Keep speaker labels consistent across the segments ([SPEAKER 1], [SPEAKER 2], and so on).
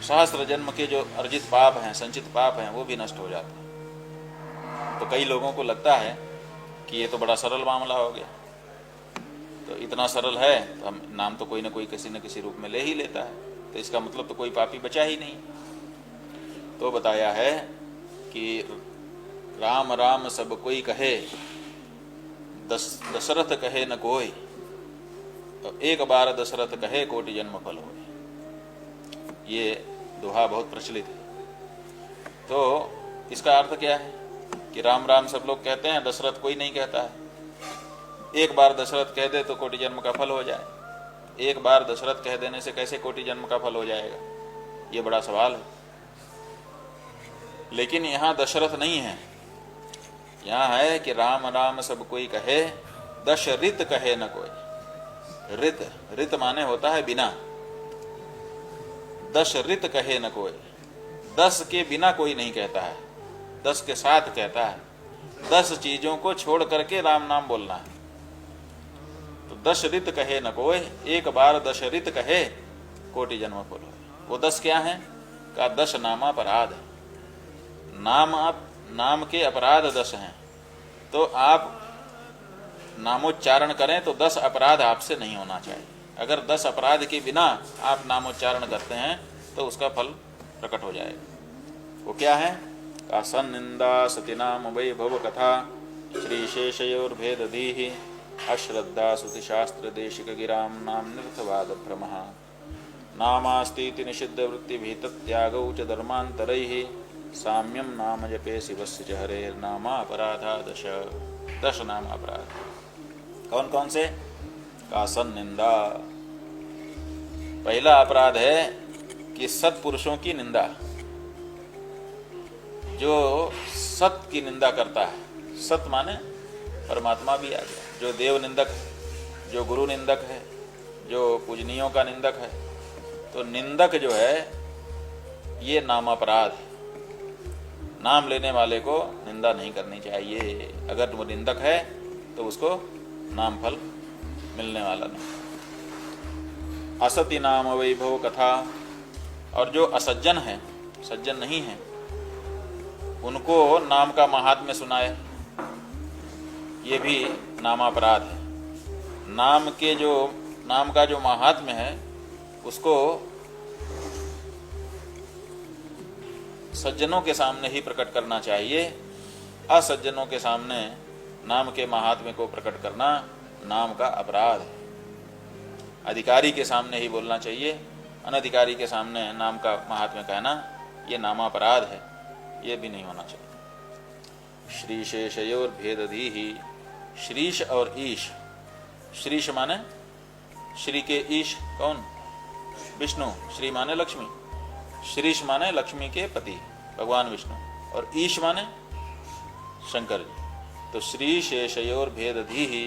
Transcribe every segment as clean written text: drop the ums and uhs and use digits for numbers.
[SPEAKER 1] सहस्त्र जन्म के जो अर्जित पाप हैं, संचित पाप हैं, वो भी नष्ट हो जाते हैं। तो कई लोगों को लगता है कि ये तो बड़ा सरल मामला हो गया, तो इतना सरल है तो हम नाम तो कोई ना कोई किसी न किसी रूप में ले ही लेता है, तो इसका मतलब तो कोई पापी बचा ही नहीं। तो बताया है कि राम राम सब कोई कहे, दशरथ कहे न कोई, तो एक बार दशरथ कहे कोटि जन्म फल होए। ये दोहा बहुत प्रचलित है। तो इसका अर्थ क्या है कि राम राम सब लोग कहते हैं, दशरथ कोई नहीं कहता है। एक बार दशरथ कह दे तो कोटि जन्म का फल हो जाए। एक बार दशरथ कह देने से कैसे कोटि जन्म का फल हो जाएगा, ये बड़ा सवाल है। लेकिन यहाँ दशरथ नहीं है, यहाँ है कि राम राम सब कोई कहे, दश ऋत कहे न कोई। ऋत, ऋत माने होता है बिना। दश ऋत कहे न कोई, 10 के बिना कोई नहीं कहता है, 10 के साथ कहता है। 10 चीजों को छोड़ करके राम नाम बोलना है। तो 10 ऋत कहे न कोई, एक बार 10 ऋत कहे कोटि जन्म फल होए। वो 10 क्या है? का 10 नामापराध है। नाम के अपराध 10 हैं। तो आप नामोच्चारण करें तो 10 अपराध आपसे नहीं होना चाहिए। अगर 10 अपराध के बिना आप नामोच्चारण करते हैं तो उसका फल प्रकट हो जाएगा। वो क्या है? का सन्निंदा सतीनाम वैभव कथा, श्री शेषयोर्भेदधीहि, अश्रद्धा श्रुतिशास्त्र देशिक गिराम नाम निर्थवाद भ्रमः, नामास्तीति निषिद्ध वृत्ति भीतत्यागौ च धर्मांतरैः, साम्यम नाम जपे शिवस्य च हरेर् नामापराधा 10 नाम अपराध। कौन कौन से? का सन्निंदा, पहला अपराध है कि सत्पुरुषों की निंदा। जो सत की निंदा करता है, सत माने परमात्मा भी आ गया, जो देव निंदक है, जो गुरु निंदक है, जो पूजनीयों का निंदक है, तो निंदक जो है ये नाम अपराध है। नाम लेने वाले को निंदा नहीं करनी चाहिए। अगर वो निंदक है तो उसको नाम फल मिलने वाला नहीं। असति नाम वैभव कथा, और जो असज्जन है, सज्जन नहीं है, उनको नाम का महात्म्य सुनाए, ये भी नामापराध है। नाम का जो महात्म्य है उसको सज्जनों के सामने ही प्रकट करना चाहिए। असज्जनों के सामने नाम के महात्म्य को प्रकट करना नाम का अपराध है। अधिकारी के सामने ही बोलना चाहिए, अनधिकारी के सामने नाम का महात्म्य कहना ये नामापराध है, ये भी नहीं होना चाहिए। श्री शेषयोर भेदधीहि, श्रीश और ईश। श्रीश माने श्री के ईश कौन? विष्णु। श्री माने लक्ष्मी, श्रीश माने लक्ष्मी के पति भगवान विष्णु, और ईश माने शंकर जी। तो श्री शेषयोर भेदधीहि,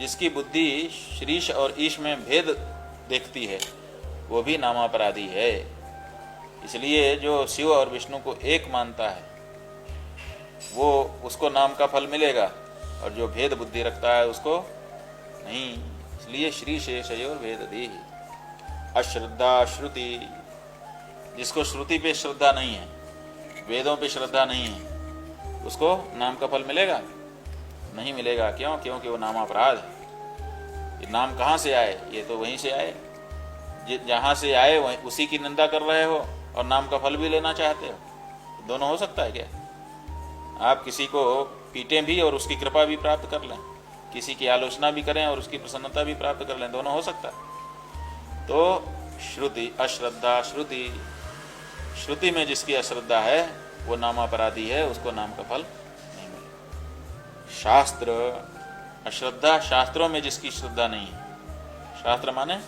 [SPEAKER 1] जिसकी बुद्धि श्रीश और ईश में भेद देखती है वो भी नामापराधी है। इसलिए जो शिव और विष्णु को एक मानता है वो उसको नाम का फल मिलेगा, और जो भेद बुद्धि रखता है उसको नहीं। इसलिए श्री शेषयोर भेदधीहि। अश्रद्धा श्रुति, जिसको श्रुति पे श्रद्धा नहीं है, वेदों पे श्रद्धा नहीं है, उसको नाम का फल मिलेगा? नहीं मिलेगा। क्यों? क्योंकि वो नामापराध है। ये नाम कहाँ से आए? ये तो वहीं से आए, जहाँ से आए वहीं उसी की निंदा कर रहे हो और नाम का फल भी लेना चाहते हो। दोनों हो सकता है क्या? आप किसी को पीटें भी और उसकी कृपा भी प्राप्त कर लें, किसी की आलोचना भी करें और उसकी प्रसन्नता भी प्राप्त कर लें, दोनों हो सकता है। तो श्रुति, अश्रद्धा श्रुति, श्रुति में जिसकी अश्रद्धा है वो नामापराधी है, उसको नाम का फल नहीं मिलेगा। शास्त्र, अश्रद्धा शास्त्रों में जिसकी श्रद्धा नहीं है। शास्त्र माने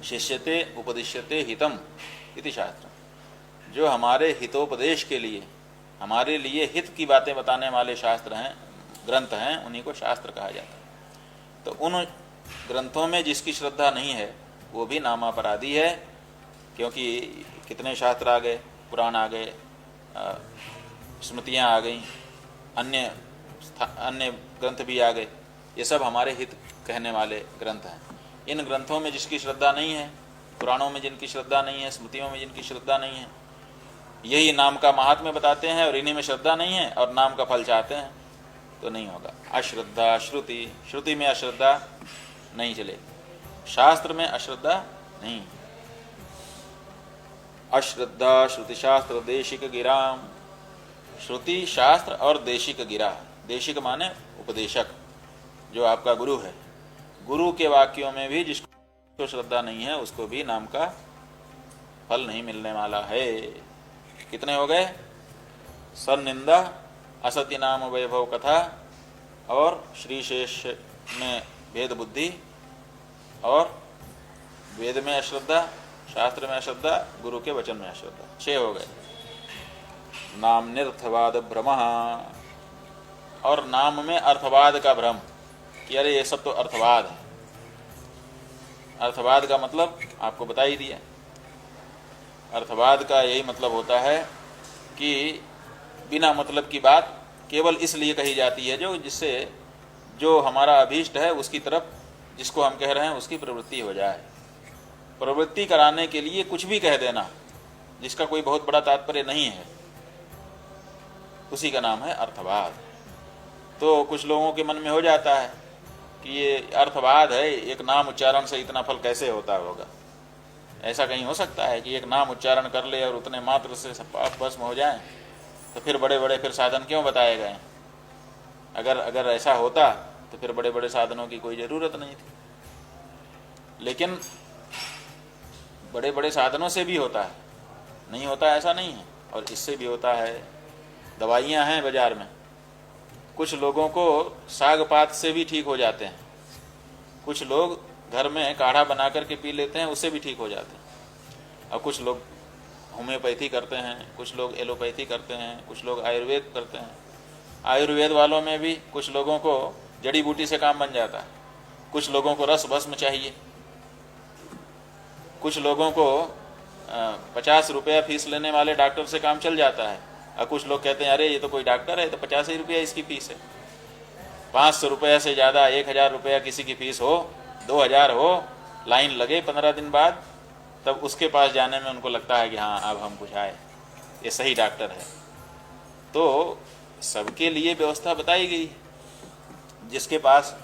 [SPEAKER 1] शिष्यते उपदिश्यते हितम इति शास्त्र, जो हमारे हितोपदेश के लिए, हमारे लिए हित की बातें बताने वाले शास्त्र हैं, ग्रंथ हैं, उन्हीं को शास्त्र कहा जाता है। तो उन ग्रंथों में जिसकी श्रद्धा नहीं है वो भी नामापराधी है, क्योंकि कितने शास्त्र आ गए, पुराण आ गए, स्मृतियाँ आ गई, अन्य ग्रंथ भी आ गए, ये सब हमारे हित कहने वाले ग्रंथ हैं। इन ग्रंथों में जिसकी श्रद्धा नहीं है पुराणों में जिनकी श्रद्धा नहीं है, स्मृतियों में जिनकी श्रद्धा नहीं है, यही नाम का महात्म्य बताते हैं और इन्हीं में श्रद्धा नहीं है और नाम का फल चाहते हैं, तो नहीं होगा। अश्रद्धा श्रुति, श्रुति में अश्रद्धा नहीं चलेगी, शास्त्र में अश्रद्धा नहीं। अश्रद्धा श्रुति शास्त्र देशिक गिराम, श्रुति शास्त्र और देशिक गिरा। देशिक माने उपदेशक, जो आपका गुरु है। गुरु के वाक्यों में भी जिसको श्रद्धा नहीं है उसको भी नाम का फल नहीं मिलने वाला है। कितने हो गए? सन्निंदा, असत्य नाम वैभव कथा, और श्रीशेष में भेद बुद्धि, और वेद में अश्रद्धा, शास्त्र में अश्रद्धा, गुरु के वचन में अश्रद्धा। 6 हो गए। नाम निर्थवाद भ्रम, और नाम में अर्थवाद का भ्रम कि अरे ये सब तो अर्थवाद है। अर्थवाद का मतलब आपको बता ही दिया। अर्थवाद का यही मतलब होता है कि बिना मतलब की बात केवल इसलिए कही जाती है जिससे जो हमारा अभीष्ट है उसकी तरफ, जिसको हम कह रहे हैं उसकी प्रवृत्ति हो जाए। प्रवृत्ति कराने के लिए कुछ भी कह देना जिसका कोई बहुत बड़ा तात्पर्य नहीं है, उसी का नाम है अर्थवाद। तो कुछ लोगों के मन में हो जाता है कि ये अर्थवाद है, एक नाम उच्चारण से इतना फल कैसे होता होगा। ऐसा कहीं हो सकता है कि एक नाम उच्चारण कर ले और उतने मात्र से सब पाप भस्म हो जाए? तो फिर बड़े बड़े फिर साधन क्यों बताए गए? अगर ऐसा होता तो फिर बड़े बड़े साधनों की कोई ज़रूरत नहीं थी। लेकिन बड़े बड़े साधनों से भी होता है, नहीं होता ऐसा नहीं है, और इससे भी होता है। दवाइयाँ हैं बाजार में, कुछ लोगों को साग पात से भी ठीक हो जाते हैं, कुछ लोग घर में काढ़ा बना करके पी लेते हैं, उससे भी ठीक हो जाते हैं। और कुछ लोग होम्योपैथी करते हैं, कुछ लोग एलोपैथी करते हैं, कुछ लोग आयुर्वेद करते हैं। आयुर्वेद वालों में भी कुछ लोगों को जड़ी बूटी से काम बन जाता है, कुछ लोगों को रस भस्म चाहिए, कुछ लोगों को 50 रुपया फीस लेने वाले डॉक्टर से काम चल जाता है। और कुछ लोग कहते हैं अरे ये तो कोई डॉक्टर है, तो 50 ही रुपया इसकी फीस है। 500 रुपया से ज़्यादा, 1000 रुपया किसी की फीस हो, 2000 हो, लाइन लगे 15 दिन बाद, तब उसके पास जाने में उनको लगता है कि हाँ अब हम कुछ आए, ये सही डॉक्टर है। तो सबके लिए व्यवस्था बताई गई। जिसके पास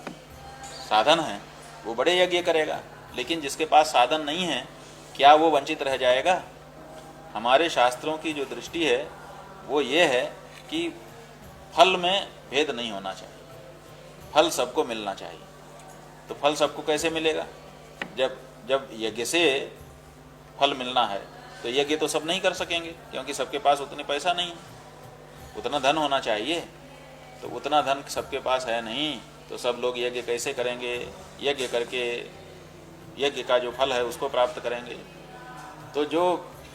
[SPEAKER 1] साधन है वो बड़े यज्ञ करेगा, लेकिन जिसके पास साधन नहीं है क्या वो वंचित रह जाएगा? हमारे शास्त्रों की जो दृष्टि है वो ये है कि फल में भेद नहीं होना चाहिए, फल सबको मिलना चाहिए। तो फल सबको कैसे मिलेगा? जब यज्ञ से फल मिलना है तो यज्ञ तो सब नहीं कर सकेंगे, क्योंकि सबके पास उतने पैसा नहीं है, उतना धन होना चाहिए। तो उतना धन सबके पास है नहीं, तो सब लोग यज्ञ कैसे करेंगे? यज्ञ करके यज्ञ का जो फल है उसको प्राप्त करेंगे। तो जो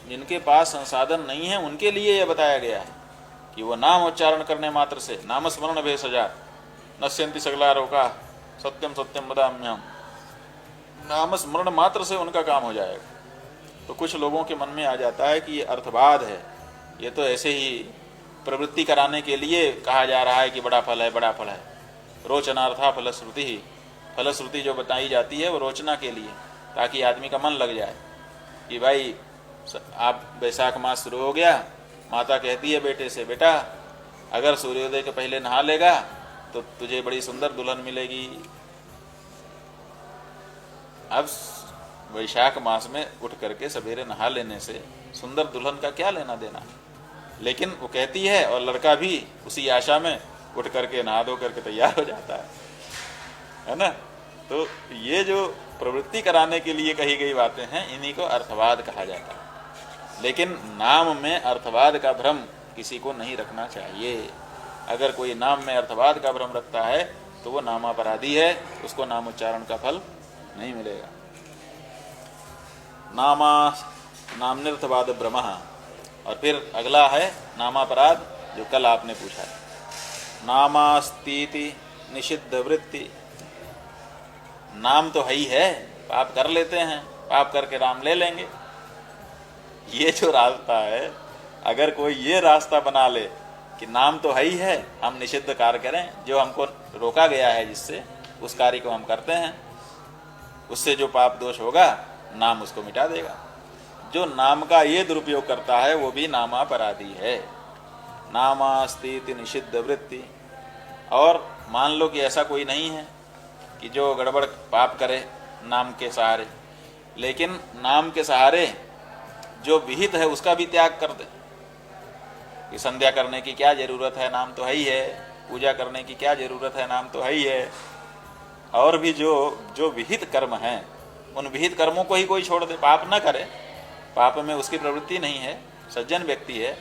[SPEAKER 1] जिनके पास संसाधन नहीं है उनके लिए यह बताया गया है कि वो नाम उच्चारण करने मात्र से, नाम स्मरण भेषजा नश्यन्ति सकला रोगा सत्यम सत्यम वदाम्यहम्, नाम स्मरण मात्र से उनका काम हो जाएगा। तो कुछ लोगों के मन में आ जाता है कि ये अर्थवाद है, ये तो ऐसे ही प्रवृत्ति कराने के लिए कहा जा रहा है कि बड़ा फल है, बड़ा फल है। रोचनार्था फलश्रुति ही, फलश्रुति जो बताई जाती है वो रोचना के लिए, ताकि आदमी का मन लग जाए कि भाई आप बैसाख मास शुरू हो गया, माता कहती है बेटे से, बेटा अगर सूर्योदय के पहले नहा लेगा तो तुझे बड़ी सुंदर दुल्हन मिलेगी। अब वैशाख मास में उठ करके सवेरे नहा लेने से सुंदर दुल्हन का क्या लेना देना, लेकिन वो कहती है और लड़का भी उसी आशा में उठ करके नहा धो करके तैयार हो जाता है ना। तो ये जो प्रवृत्ति कराने के लिए कही गई बातें हैं, इन्हीं को अर्थवाद कहा जाता है। लेकिन नाम में अर्थवाद का भ्रम किसी को नहीं रखना चाहिए। अगर कोई नाम में अर्थवाद का भ्रम रखता है तो वो नामापराधी है, उसको नाम उच्चारण का फल नहीं मिलेगा। नामनिर्थवाद भ्रम। और फिर अगला है नामापराध, जो कल आपने पूछा है। नामास्तीति निषिद्ध वृत्ति, नाम तो है ही है, पाप कर लेते हैं, पाप करके नाम ले लेंगे। ये जो रास्ता है, अगर कोई ये रास्ता बना ले कि नाम तो है ही है, हम निषिद्ध कार्य करें, जो हमको रोका गया है जिससे, उस कार्य को हम करते हैं, उससे जो पाप दोष होगा नाम उसको मिटा देगा। जो नाम का ये दुरुपयोग करता है वो भी नामापराधी है। नामास्तीति निषिद्ध वृत्ति। और मान लो कि ऐसा कोई नहीं है कि जो गड़बड़ पाप करे नाम के सहारे, लेकिन नाम के सहारे जो विहित है उसका भी त्याग कर दे कि संध्या करने की क्या जरूरत है, नाम तो है ही है, पूजा करने की क्या जरूरत है, नाम तो है ही है। और भी जो विहित कर्म हैं उन विहित कर्मों को ही कोई छोड़ दे, पाप न करे, पाप में उसकी प्रवृत्ति नहीं है, सज्जन व्यक्ति है,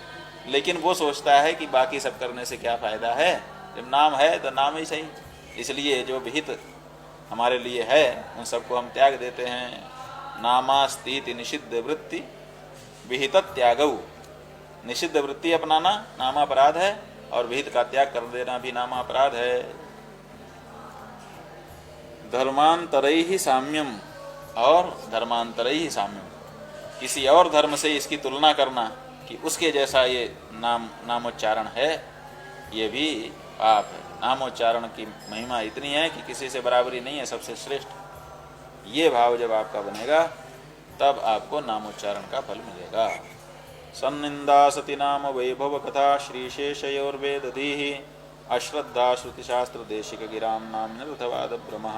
[SPEAKER 1] लेकिन वो सोचता है कि बाकी सब करने से क्या फायदा है, जब नाम है तो नाम ही सही। इसलिए जो विहित हमारे लिए है उन सबको हम त्याग देते हैं। नामास्तीति निषिद्ध वृत्ति विहित त्यागऊ। निषिद्ध वृत्ति अपनाना नामापराध है और विहित का त्याग कर देना भी नामापराध है। धर्मांतरई ही साम्यम। और धर्मांतरई ही साम्यम, किसी और धर्म से इसकी तुलना करना कि उसके जैसा ये नामोच्चारण है, ये भी पाप है। नामोच्चारण की महिमा इतनी है कि किसी से बराबरी नहीं है, सबसे श्रेष्ठ। ये भाव जब आपका बनेगा तब आपको नामोच्चारण का फल मिलेगा। सन्निंदा सति नाम वैभव कथा श्रीशेषयोर्वेदधीहि अश्रद्धा श्रुतिशास्त्र देशिक गिराम नाम निरथवाद ब्रह्म।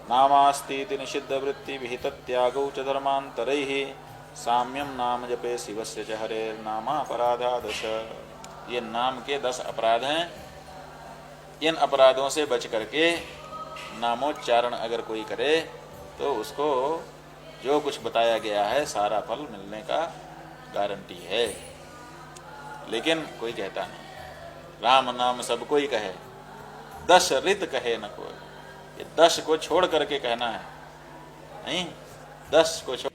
[SPEAKER 1] नामास्तीति निषिद्ध वृत्ति विहित त्यागौ च धर्मांतरैः साम्यम नाम जपे शिवस्य च हरेर्नामापराधा दश। ये नाम के 10 अपराध हैं। इन अपराधों से बच करके नामोच्चारण अगर कोई करे तो उसको जो कुछ बताया गया है सारा फल मिलने का गारंटी है। लेकिन कोई कहता नहीं, राम नाम सब कोई कहे 10 रित कहे न कोई। ये 10 को छोड़ करके कहना है, नहीं, 10 को छोड़